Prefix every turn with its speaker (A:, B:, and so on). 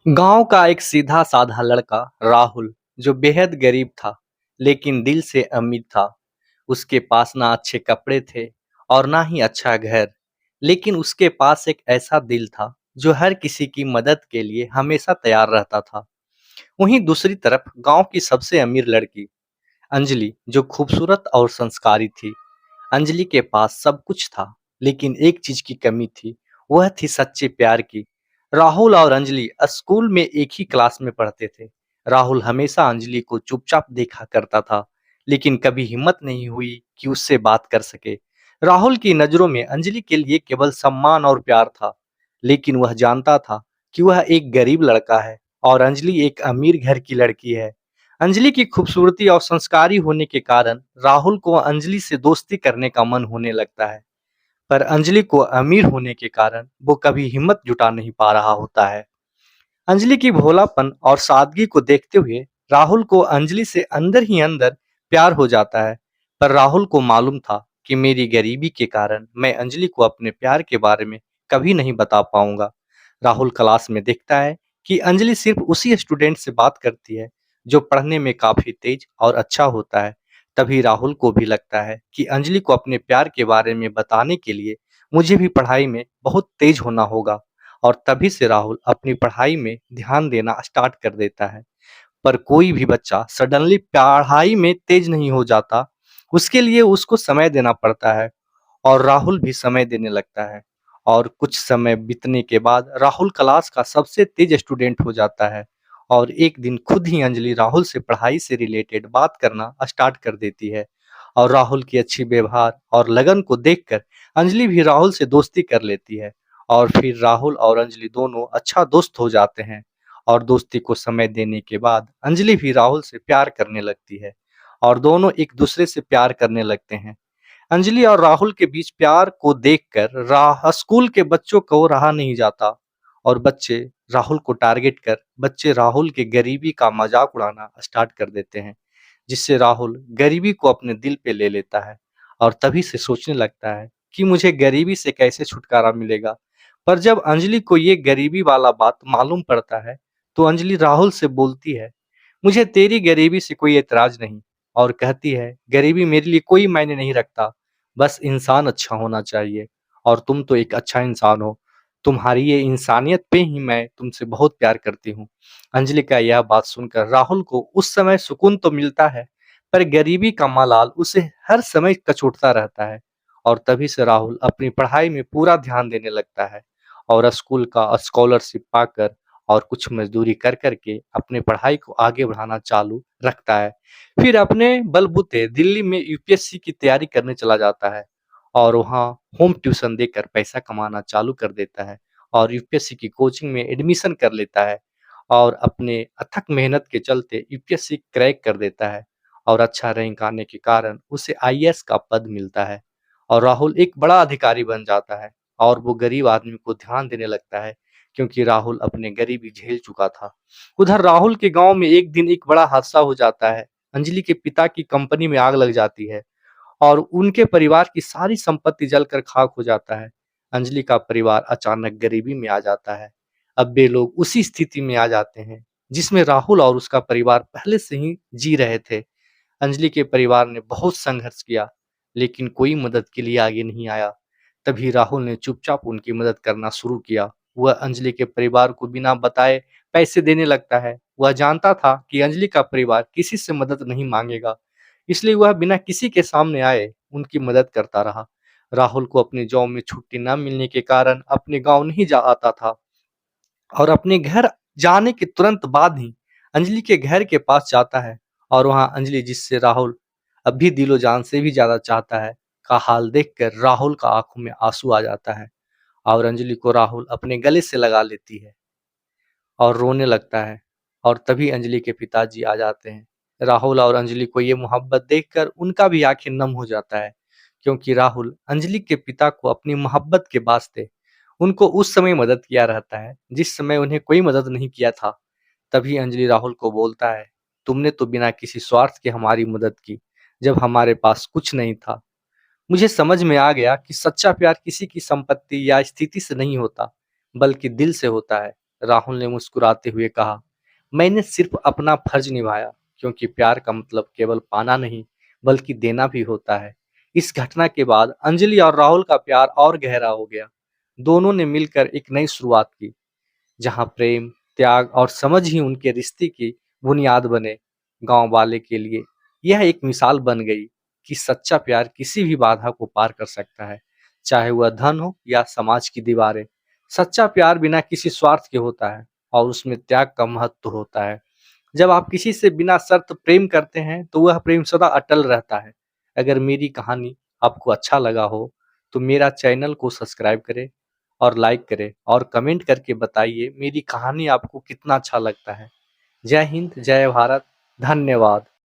A: गांव का एक सीधा साधा लड़का राहुल जो बेहद गरीब था लेकिन दिल से अमीर था। उसके पास ना अच्छे कपड़े थे और ना ही अच्छा घर, लेकिन उसके पास एक ऐसा दिल था जो हर किसी की मदद के लिए हमेशा तैयार रहता था। वहीं दूसरी तरफ गांव की सबसे अमीर लड़की अंजलि जो खूबसूरत और संस्कारी थी। अंजलि के पास सब कुछ था, लेकिन एक चीज की कमी थी, वह थी सच्चे प्यार की। राहुल और अंजलि स्कूल में एक ही क्लास में पढ़ते थे। राहुल हमेशा अंजलि को चुपचाप देखा करता था, लेकिन कभी हिम्मत नहीं हुई कि उससे बात कर सके। राहुल की नजरों में अंजलि के लिए केवल सम्मान और प्यार था, लेकिन वह जानता था कि वह एक गरीब लड़का है और अंजलि एक अमीर घर की लड़की है। अंजलि की खूबसूरती और संस्कारी होने के कारण राहुल को अंजलि से दोस्ती करने का मन होने लगता है, पर अंजलि को अमीर होने के कारण वो कभी हिम्मत जुटा नहीं पा रहा होता है। अंजलि की भोलापन और सादगी को देखते हुए राहुल को अंजलि से अंदर ही अंदर प्यार हो जाता है। पर राहुल को मालूम था कि मेरी गरीबी के कारण मैं अंजलि को अपने प्यार के बारे में कभी नहीं बता पाऊंगा। राहुल क्लास में देखता है कि अंजलि सिर्फ उसी स्टूडेंट से बात करती है जो पढ़ने में काफी तेज और अच्छा होता है। तभी राहुल को भी लगता है कि अंजलि को अपने प्यार के बारे में बताने के लिए मुझे भी पढ़ाई में बहुत तेज होना होगा। और तभी से राहुल अपनी पढ़ाई में ध्यान देना स्टार्ट कर देता है। पर कोई भी बच्चा सडनली पढ़ाई में तेज नहीं हो जाता, उसके लिए उसको समय देना पड़ता है। और राहुल भी समय देने लगता है। और कुछ समय बीतने के बाद राहुल क्लास का सबसे तेज स्टूडेंट हो जाता है। और एक दिन खुद ही अंजलि राहुल से पढ़ाई से रिलेटेड बात करना स्टार्ट कर देती है। और राहुल की अच्छी व्यवहार और लगन को देखकर अंजलि भी राहुल से दोस्ती कर लेती है। और फिर राहुल और अंजलि दोनों अच्छा दोस्त हो जाते हैं। और दोस्ती को समय देने के बाद अंजलि भी राहुल से प्यार करने लगती है और दोनों एक दूसरे से प्यार करने लगते हैं। अंजलि और राहुल के बीच प्यार को देखकर राह स्कूल के बच्चों को रहा नहीं जाता। और बच्चे राहुल को टारगेट कर बच्चे राहुल के गरीबी का मजाक उड़ाना स्टार्ट कर देते हैं, जिससे राहुल गरीबी को अपने दिल पे ले लेता है। और तभी से सोचने लगता है कि मुझे गरीबी से कैसे छुटकारा मिलेगा। पर जब अंजलि को ये गरीबी वाला बात मालूम पड़ता है, तो अंजलि राहुल से बोलती है, मुझे तेरी गरीबी से कोई एतराज नहीं। और कहती है, गरीबी मेरे लिए कोई मायने नहीं रखता, बस इंसान अच्छा होना चाहिए। और तुम तो एक अच्छा इंसान हो, तुम्हारी ये इंसानियत पे ही मैं तुमसे बहुत प्यार करती हूँ। अंजलि का यह बात सुनकर राहुल को उस समय सुकून तो मिलता है, पर गरीबी का मलाल उसे हर समय कचोटता रहता है। और तभी से राहुल अपनी पढ़ाई में पूरा ध्यान देने लगता है और स्कूल का स्कॉलरशिप पाकर और कुछ मजदूरी कर करके अपने पढ़ाई को आगे बढ़ाना चालू रखता है। फिर अपने बलबूते दिल्ली में यूपीएससी की तैयारी करने चला जाता है और वहाँ होम ट्यूशन देकर पैसा कमाना चालू कर देता है और यूपीएससी की कोचिंग में एडमिशन कर लेता है। और अपने अथक मेहनत के चलते यूपीएससी क्रैक कर देता है और अच्छा रैंक आने के कारण उसे आईएएस का पद मिलता है और राहुल एक बड़ा अधिकारी बन जाता है। और वो गरीब आदमी को ध्यान देने लगता है, क्योंकि राहुल अपने गरीबी झेल चुका था। उधर राहुल के गांव में एक दिन एक बड़ा हादसा हो जाता है। अंजलि के पिता की कंपनी में आग लग जाती है और उनके परिवार की सारी संपत्ति जलकर खाक हो जाता है। अंजलि का परिवार अचानक गरीबी में आ जाता है। अब वे लोग उसी स्थिति में आ जाते हैं जिसमें राहुल और उसका परिवार पहले से ही जी रहे थे। अंजलि के परिवार ने बहुत संघर्ष किया, लेकिन कोई मदद के लिए आगे नहीं आया। तभी राहुल ने चुपचाप उनकी मदद करना शुरू किया। वह अंजलि के परिवार को बिना बताए पैसे देने लगता है। वह जानता था कि अंजलि का परिवार किसी से मदद नहीं मांगेगा, इसलिए वह बिना किसी के सामने आए उनकी मदद करता रहा। राहुल को अपने जॉब में छुट्टी न मिलने के कारण अपने गांव नहीं जा आता था और अपने घर जाने के तुरंत बाद ही अंजलि के घर के पास जाता है। और वहां अंजलि, जिससे राहुल अब भी दिलो जान से भी ज्यादा चाहता है, का हाल देखकर राहुल का आंखों में आंसू आ जाता है और अंजलि को राहुल अपने गले से लगा लेती है और रोने लगता है। और तभी अंजलि के पिताजी आ जाते हैं। राहुल और अंजलि को ये मोहब्बत देखकर उनका भी आंखें नम हो जाता है, क्योंकि राहुल अंजलि के पिता को अपनी मोहब्बत के वास्ते उनको उस समय मदद किया रहता है जिस समय उन्हें कोई मदद नहीं किया था। तभी अंजलि राहुल को बोलता है, तुमने तो बिना किसी स्वार्थ के हमारी मदद की, जब हमारे पास कुछ नहीं था। मुझे समझ में आ गया कि सच्चा प्यार किसी की संपत्ति या स्थिति से नहीं होता, बल्कि दिल से होता है। राहुल ने मुस्कुराते हुए कहा, मैंने सिर्फ अपना फर्ज निभाया, क्योंकि प्यार का मतलब केवल पाना नहीं, बल्कि देना भी होता है। इस घटना के बाद अंजलि और राहुल का प्यार और गहरा हो गया। दोनों ने मिलकर एक नई शुरुआत की, जहां प्रेम, त्याग और समझ ही उनके रिश्ते की बुनियाद बने। गांव वाले के लिए यह एक मिसाल बन गई कि सच्चा प्यार किसी भी बाधा को पार कर सकता है, चाहे वह धन हो या समाज की दीवारें। सच्चा प्यार बिना किसी स्वार्थ के होता है और उसमें त्याग का महत्व होता है। जब आप किसी से बिना शर्त प्रेम करते हैं तो वह प्रेम सदा अटल रहता है। अगर मेरी कहानी आपको अच्छा लगा हो तो मेरा चैनल को सब्सक्राइब करें और लाइक करें और कमेंट करके बताइए मेरी कहानी आपको कितना अच्छा लगता है। जय हिंद, जय भारत, धन्यवाद।